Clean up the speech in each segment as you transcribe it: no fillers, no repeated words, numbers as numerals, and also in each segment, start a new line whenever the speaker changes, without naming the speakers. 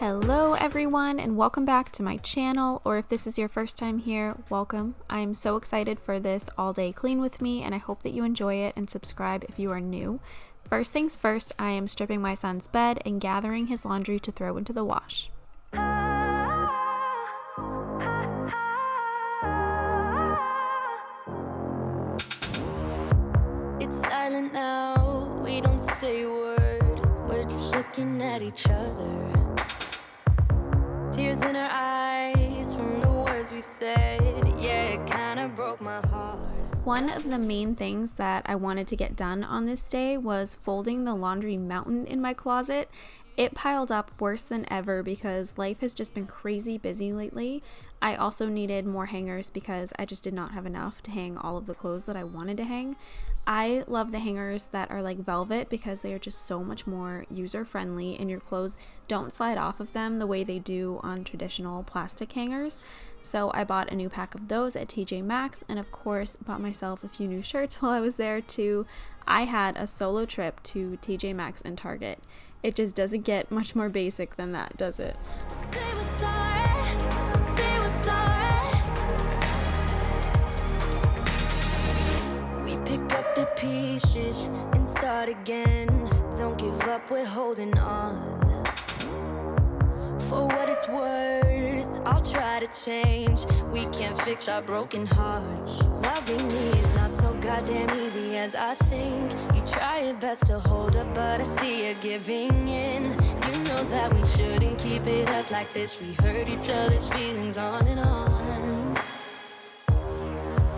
Hello everyone and welcome back to my channel, or if this is your first time here, welcome. I'm so excited for this all day clean with me and I hope that you enjoy it, and subscribe if you are new. First things first, I am stripping my son's bed and gathering his laundry to throw into the wash.
It's silent now, we don't say a word, we're just looking at each other. Tears in our eyes from the words we said, yeah, it kinda broke my heart.
One of the main things that I wanted to get done on this day was folding the laundry mountain in my closet. It piled up worse than ever because life has just been crazy busy lately. I also needed more hangers because I just did not have enough to hang all of the clothes that I wanted to hang. I love the hangers that are like velvet because they are just so much more user-friendly and your clothes don't slide off of them the way they do on traditional plastic hangers. So I bought a new pack of those at TJ Maxx, and of course bought myself a few new shirts while I was there too. I had a solo trip to TJ Maxx and Target. It just doesn't get much more basic than that, does it?
Say we're sorry, say we're sorry. We pick up the pieces and start again. Don't give up, we're holding on. For what it's worth, I'll try to change. We can't fix our broken hearts. Loving me is not so goddamn easy as I think. You try your best to hold up, but I see you giving in. You know that we shouldn't keep it up like this. We hurt each other's feelings on and on.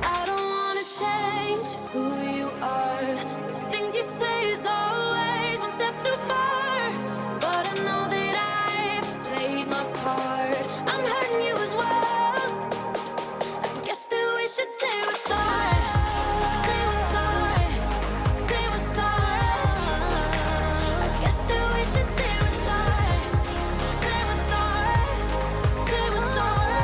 I don't wanna change who you are. The things you say is always one step too far. But I know that I've played my part. I'm hurting you as well. I guess that we should say we're sorry. Say we're sorry. Say we're sorry. I guess that we should say we're sorry. Say we're sorry. Say we're sorry.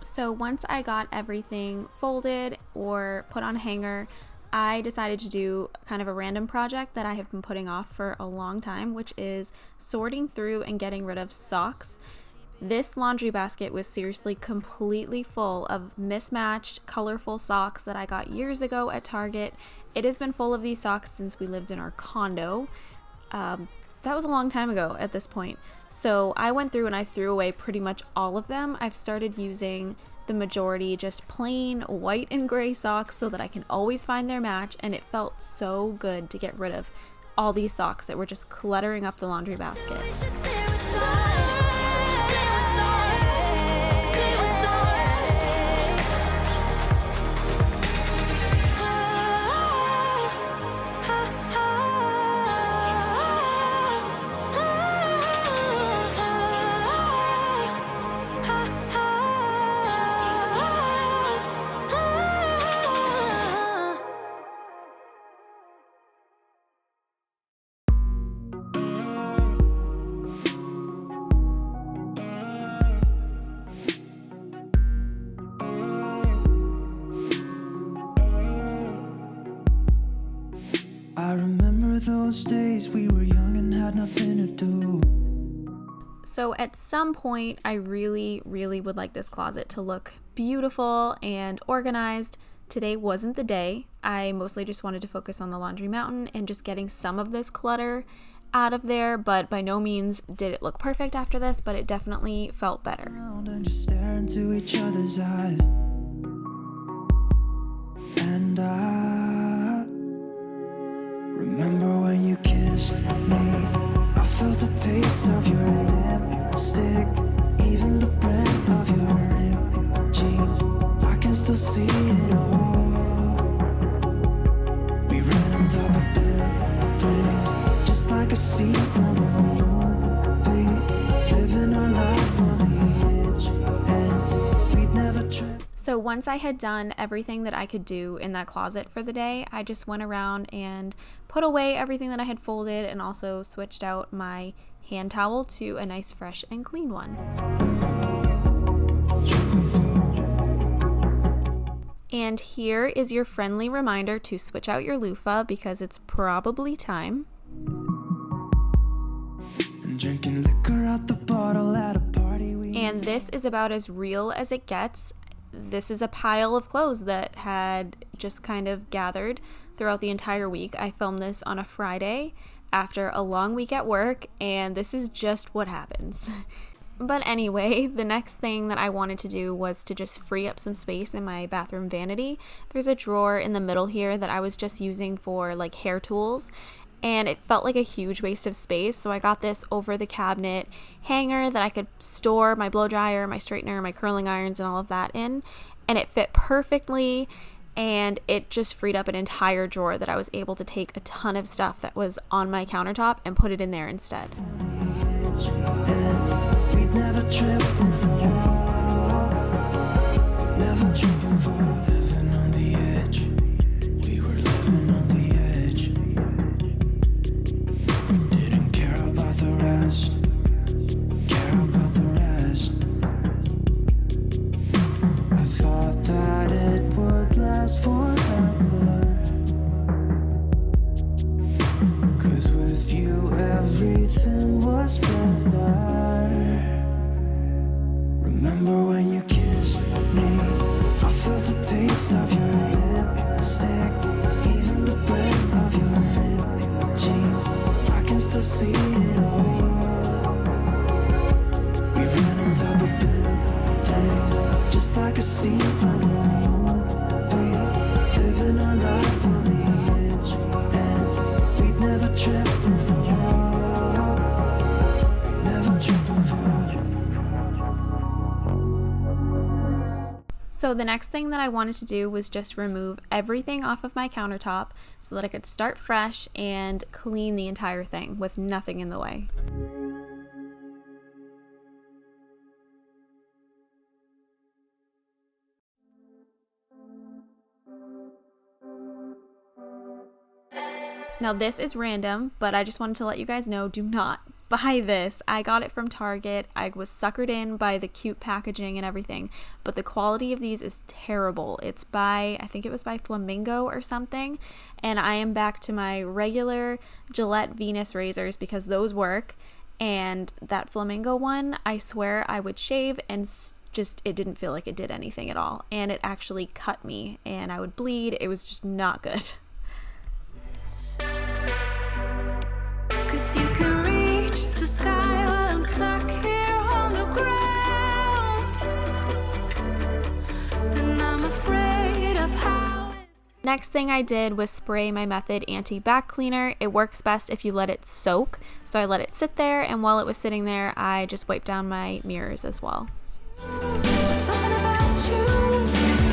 So once I got everything folded or put on a hanger, I decided to do kind of a random project that I have been putting off for a long time, which is sorting through and getting rid of socks. This laundry basket was seriously completely full of mismatched, colorful socks that I got years ago at Target. It has been full of these socks since we lived in our condo. That was a long time ago at this point. So I went through and I threw away pretty much all of them. I've started using the majority just plain white and gray socks so that I can always find their match, and it felt so good to get rid of all these socks that were just cluttering up the laundry basket.
We should say we're sorry. Say we're sorry. Say we're sorry.
I remember those days we were young and had nothing to do.
So at some point, I really would like this closet to look beautiful and organized. Today wasn't the day. I mostly just wanted to focus on the laundry mountain and just getting some of this clutter out of there, but by no means did it look perfect after this, but it definitely felt better.
And just stare into each other's eyes. And I remember when you kissed me. I felt the taste of your lipstick, even the brand of your ripped jeans. I can still see it all. We ran on top of buildings, just like a scene from a movie, living our life on the edge, and we'd never trip.
So once I had done everything that I could do in that closet for the day, I just went around and put away everything that I had folded and also switched out my hand towel to a nice fresh and clean one. And here is your friendly reminder to switch out your loofah because it's probably time.
And drinking liquor out the bottle at a party.
And this is about as real as it gets. This is a pile of clothes that had just kind of gathered throughout the entire week. I filmed this on a Friday after a long week at work, and this is just what happens. But anyway, the next thing that I wanted to do was to just free up some space in my bathroom vanity. There's a drawer in the middle here that I was just using for like hair tools, and it felt like a huge waste of space, so I got this over the cabinet hanger that I could store my blow dryer, my straightener, my curling irons, and all of that in, and it fit perfectly, and it just freed up an entire drawer that I was able to take a ton of stuff that was on my countertop and put it in there instead.
We'd never trip and fall, never trip and fall, living on the edge. We were living on the edge. We didn't care about the rest, care about the rest. I thought that it would last forever, 'cause with you everything was better. Remember when you kissed me? I felt the taste of your lipstick, even the breath of your ripped jeans. I can still see it all. We ran on top of buildings, just like a scene from a movie, living our life on the edge, and we'd never trip and fall, never trip and fall.
So the next thing that I wanted to do was just remove everything off of my countertop so that I could start fresh and clean the entire thing with nothing in the way. Now this is random, but I just wanted to let you guys know, do not buy this. I got it from Target. I was suckered in by the cute packaging and everything, but the quality of these is terrible. It's by, I think it was by Flamingo or something, and I am back to my regular Gillette Venus razors because those work, and that Flamingo one, I swear I would shave and just, it didn't feel like it did anything at all, and it actually cut me and I would bleed. It was just not good.
'Cause you can reach the sky while I'm stuck here on the ground, and I'm afraid of how.
Next thing I did was spray my Method anti-back cleaner. It works best if you let it soak, so I let it sit there, and while it was sitting there I just wiped down my mirrors as well.
Something about you,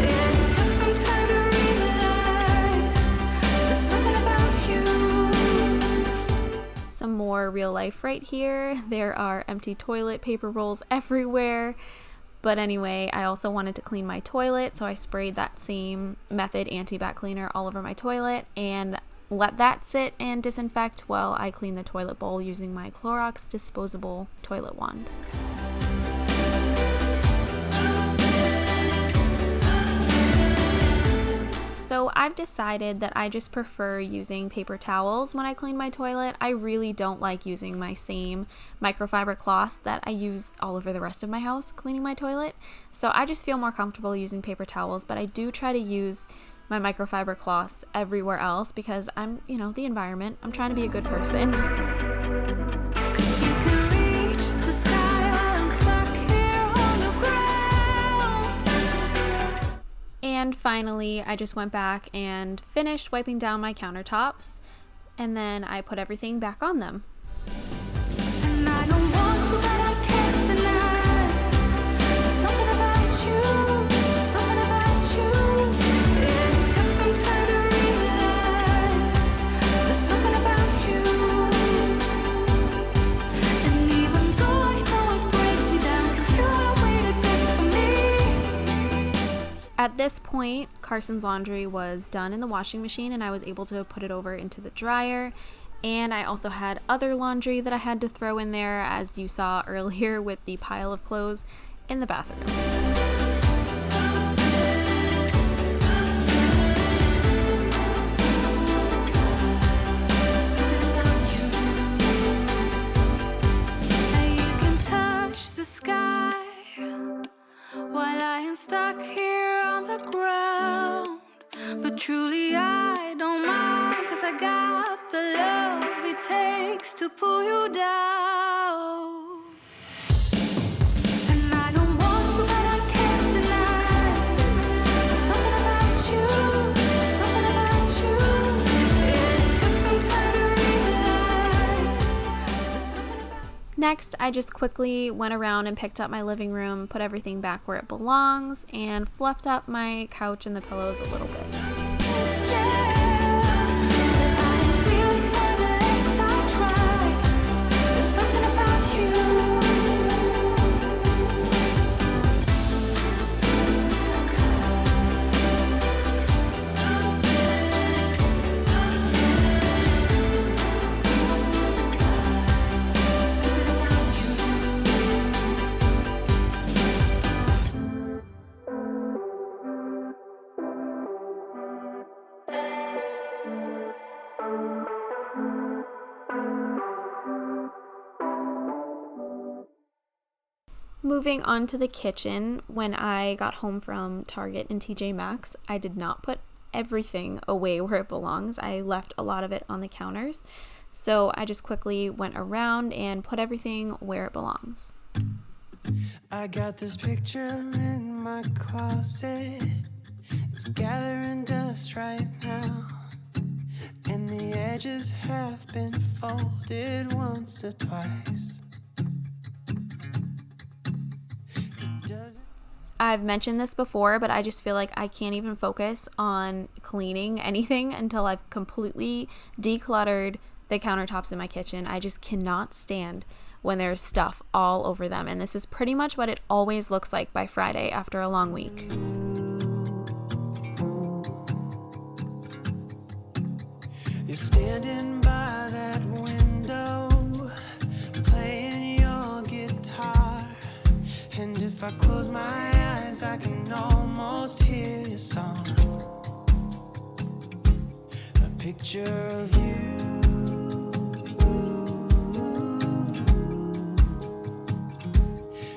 it took some time to realize there's something about you.
Some more real life right here. There are empty toilet paper rolls everywhere. But anyway, I also wanted to clean my toilet, so I sprayed that same Method anti-back cleaner all over my toilet and let that sit and disinfect while I clean the toilet bowl using my Clorox disposable toilet wand. So I've decided that I just prefer using paper towels when I clean my toilet. I really don't like using my same microfiber cloths that I use all over the rest of my house cleaning my toilet. So I just feel more comfortable using paper towels, but I do try to use my microfiber cloths everywhere else because I'm, the environment. I'm trying to be a good person. And finally, I just went back and finished wiping down my countertops, and then I put everything back on them.
And I don't want you, but I can't deny. There's something about you, it took some time to realize. There's something about you, and even though I know it breaks me down, 'cause you are a way to good for me.
At this point, Carson's laundry was done in the washing machine and I was able to put it over into the dryer. And I also had other laundry that I had to throw in there, as you saw earlier with the pile of clothes in the bathroom.
truly I don't mind, 'cause I got the love it takes to pull you down. And I don't want you, but I can't deny. There's something about you, something about you. It took some time to realize. There's something about
Next, I just quickly went around and picked up my living room, put everything back where it belongs, and fluffed up my couch and the pillows a little bit. Moving on to the kitchen, when I got home from Target and TJ Maxx, I did not put everything away where it belongs. I left a lot of it on the counters. So I just quickly went around and put everything where it belongs.
I got this picture in my closet. It's gathering dust right now, and the edges have been folded once or twice.
I've mentioned this before, but I just feel like I can't even focus on cleaning anything until I've completely decluttered the countertops in my kitchen. I just cannot stand when there's stuff all over them, and this is pretty much what it always looks like by Friday after a long week.
You're standing by that window, playing your guitar, and if I close my eyes, I can almost hear your song. A picture of you,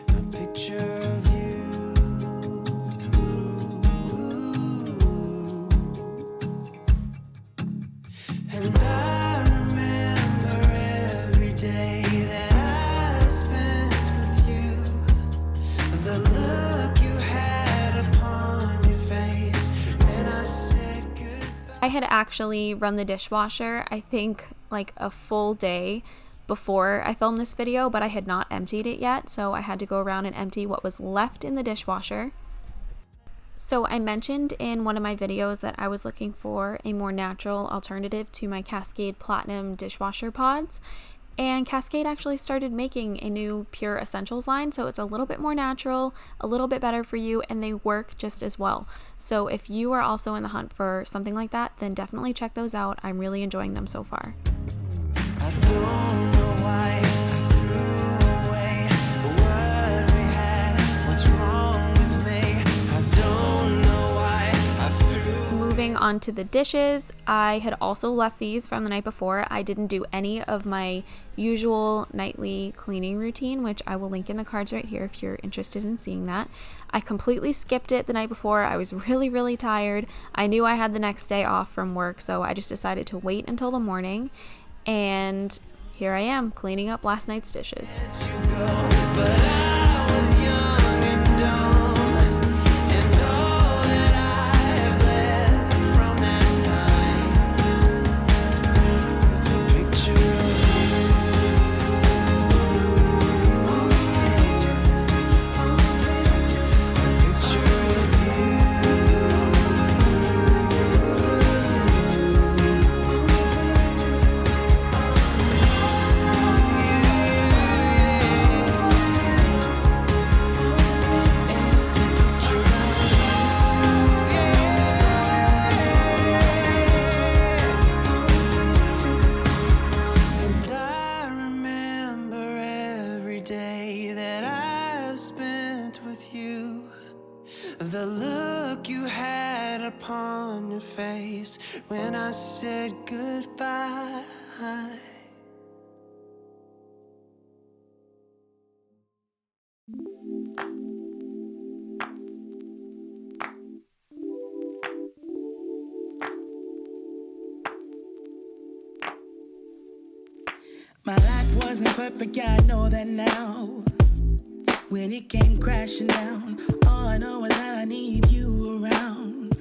a picture of you, and I remember every day that I spent with you. The look you had upon your face when I said goodbye.
I had actually run the dishwasher, I think like a full day before I filmed this video, but I had not emptied it yet, so I had to go around and empty what was left in the dishwasher. So I mentioned in one of my videos that I was looking for a more natural alternative to my Cascade Platinum dishwasher pods, and Cascade actually started making a new Pure Essentials line, so it's a little bit more natural, a little bit better for you, and they work just as well. So if you are also in the hunt for something like that, then definitely check those out. I'm really enjoying them so far.
I don't know why I threw away what we had. What's wrong with me? I don't know why I threw.
Moving on to the dishes, I had also left these from the night before. I didn't do any of my usual nightly cleaning routine, which I will link in the cards right here if you're interested in seeing that. I completely skipped it the night before. I was really tired. I knew I had the next day off from work, so I just decided to wait until the morning, and here I am cleaning up last night's dishes.
Let you go, but I was young and dumb, and all that I have left from that time is a picture of you, a picture of you. Is a picture of you, and I remember every day that I've spent with you. The look you had upon your face when I said goodbye. wasn't perfect, yeah, I know that now. When it came crashing down, all I know is that I need you around.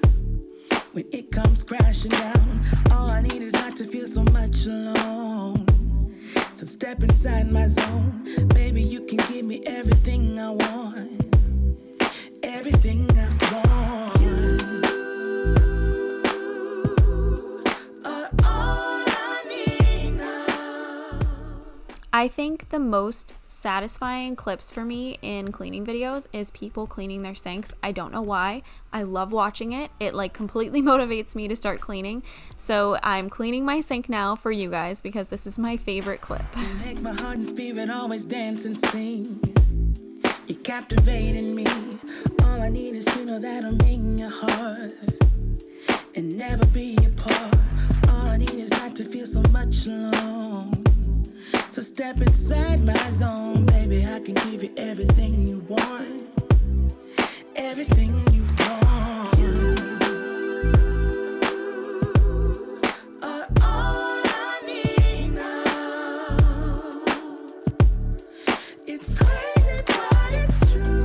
When it comes crashing down, all I need is not to feel so much alone. So step inside my zone, baby, you can give me everything I want. Everything I want. You are all I need now.
I think the most satisfying clips for me in cleaning videos is people cleaning their sinks. I don't know why. I love watching it. It like completely motivates me to start cleaning. So I'm cleaning my sink now for you guys because this is my favorite clip.
You make my heart and spirit always dance and sing. You're captivating me. All I need is to know that I'm in your heart and never be apart. All I need is not to feel so much alone. So step inside my zone, baby, I can give you everything you want. Everything you want. You are all I need now. It's crazy, but it's true.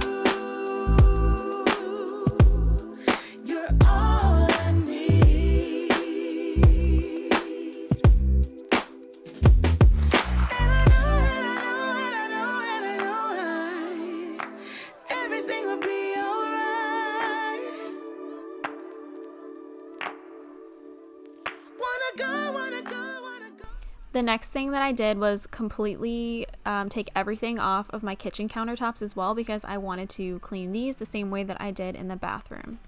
You're all I need. And I know everything will be alright. Wanna go.
The next thing that I did was completely take everything off of my kitchen countertops as well because I wanted to clean these the same way that I did in the bathroom.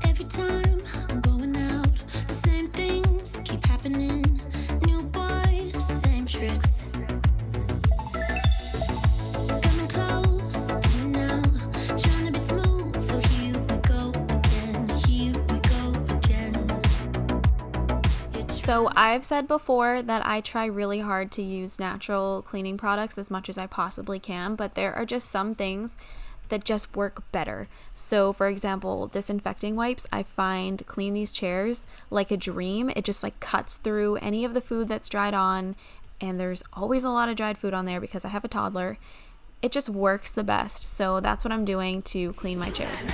Every time I'm going out, the same things keep happening. New boy, same tricks. Coming close to me now, trying to be smooth. So here we go again.
So I've said before that I try really hard to use natural cleaning products as much as I possibly can, but there are just some things that just work better. So for example, disinfecting wipes, I find clean these chairs like a dream. It just like cuts through any of the food that's dried on, and there's always a lot of dried food on there because I have a toddler. It just works the best. So that's what I'm doing to clean my chairs.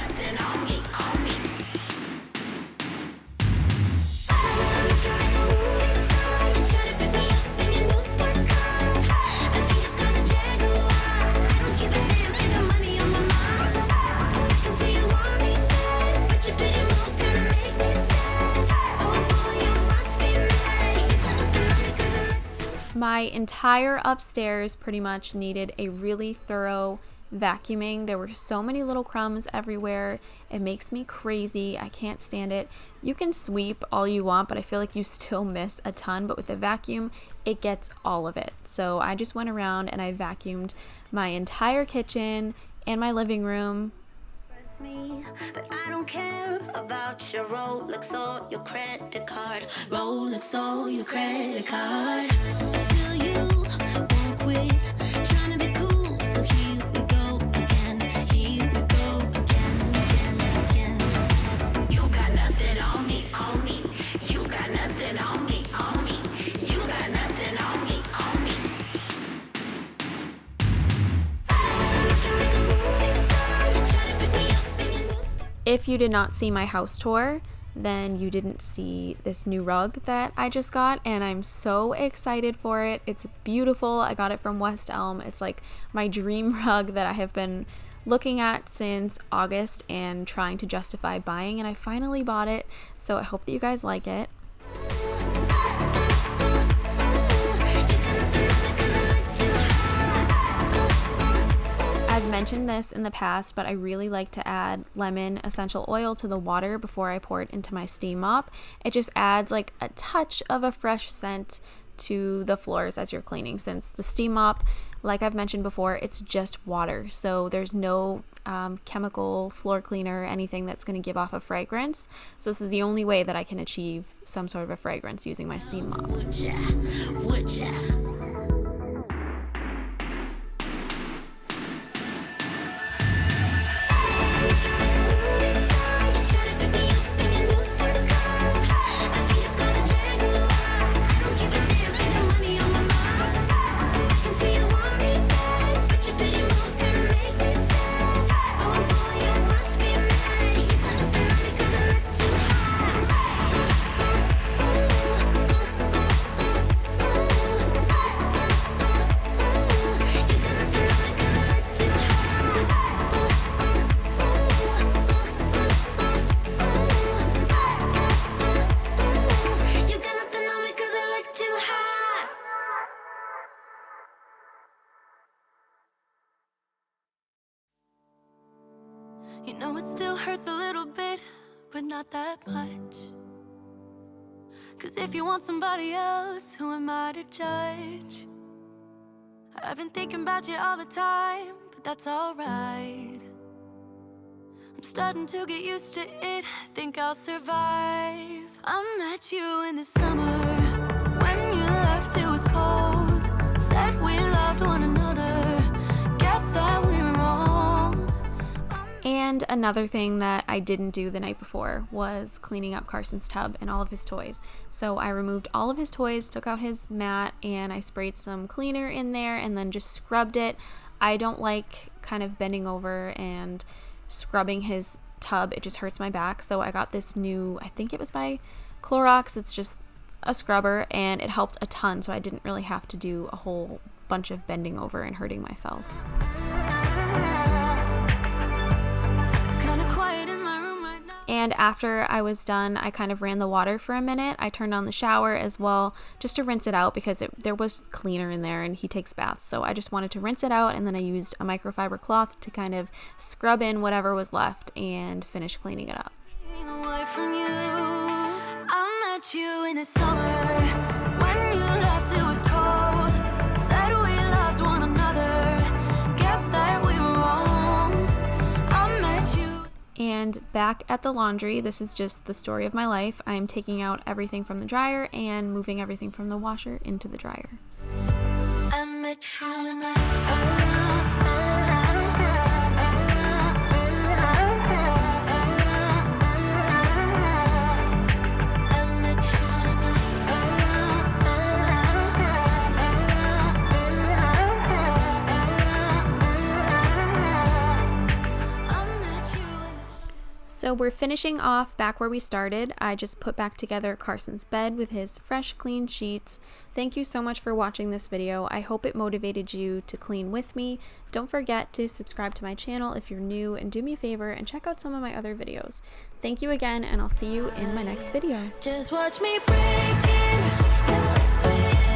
My entire upstairs pretty much needed a really thorough vacuuming. There were so many little crumbs everywhere. It makes me crazy. I can't stand it. You can sweep all you want, but I feel like you still miss a ton. But with the vacuum, it gets all of it. So I just went around and I vacuumed my entire kitchen and my living room.
But I don't care about your Rolex or your credit card. Rolex or your credit card. Still you won't quit trying to be cool. So here we go again. Here we go again. You got nothing on me. You got nothing on me. You got nothing on me.
If you did not see my house tour, then you didn't see this new rug that I just got, and I'm so excited for it. It's beautiful. I got it from West Elm. It's like my dream rug that I have been looking at since August and trying to justify buying, and I finally bought it, so I hope that you guys like it. I've mentioned this in the past, but I really like to add lemon essential oil to the water before I pour it into my steam mop. It just adds like a touch of a fresh scent to the floors as you're cleaning, since the steam mop, like I've mentioned before, it's just water, so there's no chemical floor cleaner or anything that's going to give off a fragrance. So this is the only way that I can achieve some sort of a fragrance using my steam mop.
You know it still hurts a little bit, but not that much. 'Cause if you want somebody else, who am I to judge? I've been thinking about you all the time, but that's alright. I'm starting to get used to it, think I'll survive. I met you in the summer, when you left it was cold. Said we loved one another, guess that we were wrong.
And another thing that I didn't do the night before was cleaning up Carson's tub and all of his toys. So I removed all of his toys, took out his mat, and I sprayed some cleaner in there and then just scrubbed it. I don't like kind of bending over and scrubbing his tub. It just hurts my back. So I got this new, I think it was by Clorox. It's just a scrubber, and it helped a ton. So I didn't really have to do a whole bunch of bending over and hurting myself. And after I was done, I kind of ran the water for a minute. I turned on the shower as well, just to rinse it out, because there was cleaner in there, and he takes baths. So I just wanted to rinse it out, and then I used a microfiber cloth to kind of scrub in whatever was left and finish cleaning it up.
Away from you, I met you in the summer, when you left it was cold. Said we loved one another, guess that we were wrong. I met you.
And back at the laundry, this is just the story of my life. I'm taking out everything from the dryer and moving everything from the washer into the dryer.
I met you in the
So we're finishing off back where we started. I just put back together Carson's bed with his fresh, clean sheets. Thank you so much for watching this video. I hope it motivated you to clean with me. Don't forget to subscribe to my channel if you're new, and do me a favor and check out some of my other videos. Thank you again, and I'll see you in my next video.
just watch me break in your sweet.